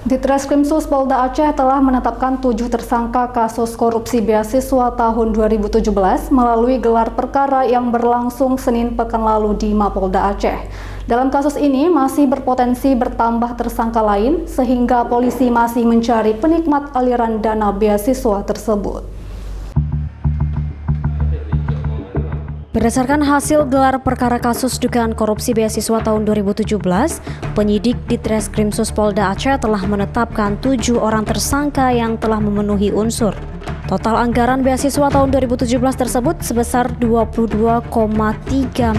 Ditreskrimsus Polda Aceh telah menetapkan 7 tersangka kasus korupsi beasiswa tahun 2017 melalui gelar perkara yang berlangsung Senin pekan lalu di Mapolda Aceh. Dalam kasus ini masih berpotensi bertambah tersangka lain sehingga polisi masih mencari penikmat aliran dana beasiswa tersebut. Berdasarkan hasil gelar perkara kasus dugaan korupsi beasiswa tahun 2017, penyidik Ditreskrimsus Polda Aceh telah menetapkan 7 orang tersangka yang telah memenuhi unsur. Total anggaran beasiswa tahun 2017 tersebut sebesar 22,3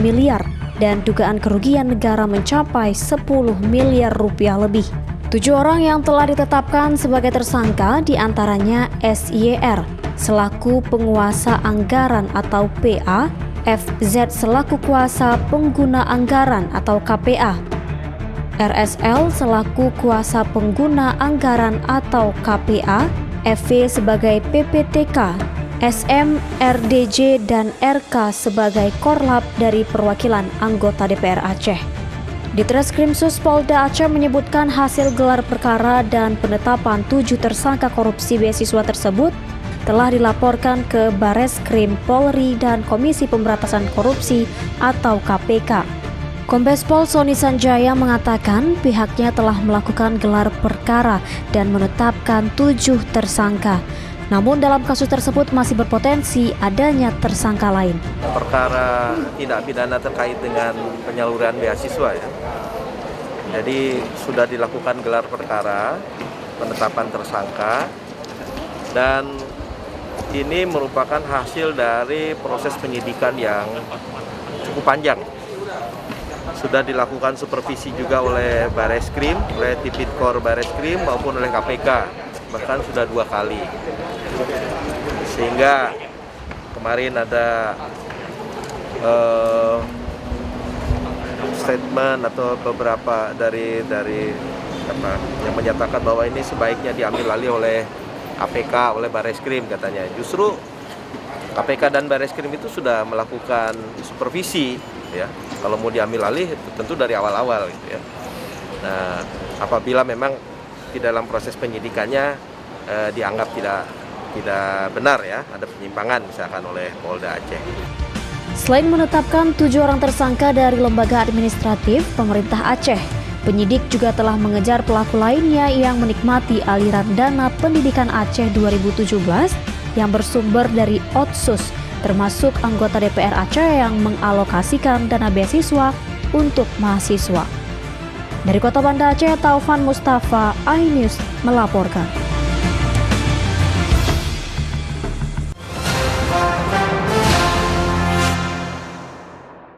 miliar dan dugaan kerugian negara mencapai 10 miliar rupiah lebih. 7 orang yang telah ditetapkan sebagai tersangka diantaranya SYR selaku penguasa anggaran atau PA, FZ selaku kuasa pengguna anggaran atau KPA, RSL selaku kuasa pengguna anggaran atau KPA, FV sebagai PPTK, SM, RDJ, dan RK sebagai korlap dari perwakilan anggota DPR Aceh. Ditreskrimsus Polda Aceh menyebutkan hasil gelar perkara dan penetapan 7 tersangka korupsi beasiswa tersebut telah dilaporkan ke Bareskrim Polri dan Komisi Pemberantasan Korupsi atau KPK. Kombes Pol Sony Sanjaya mengatakan pihaknya telah melakukan gelar perkara dan menetapkan 7 tersangka. Namun dalam kasus tersebut masih berpotensi adanya tersangka lain. Perkara tindak pidana terkait dengan penyaluran beasiswa ya. Jadi sudah dilakukan gelar perkara, penetapan tersangka, dan ini merupakan hasil dari proses penyidikan yang cukup panjang. Sudah dilakukan supervisi juga oleh Bareskrim, oleh Tipidkor Bareskrim maupun oleh KPK, bahkan sudah 2 kali. Sehingga kemarin ada statement atau beberapa dari yang menyatakan bahwa ini sebaiknya diambil alih oleh KPK, oleh Bareskrim katanya. Justru KPK dan Bareskrim itu sudah melakukan supervisi ya. Kalau mau diambil alih tentu dari awal-awal gitu ya. Nah, apabila memang di dalam proses penyidikannya dianggap tidak benar ya, ada penyimpangan misalkan oleh Polda Aceh. Selain menetapkan 7 orang tersangka dari lembaga administratif pemerintah Aceh, penyidik juga telah mengejar pelaku lainnya yang menikmati aliran dana pendidikan Aceh 2017 yang bersumber dari Otsus, termasuk anggota DPR Aceh yang mengalokasikan dana beasiswa untuk mahasiswa. Dari Kota Banda Aceh, Taufan Mustafa, iNews melaporkan.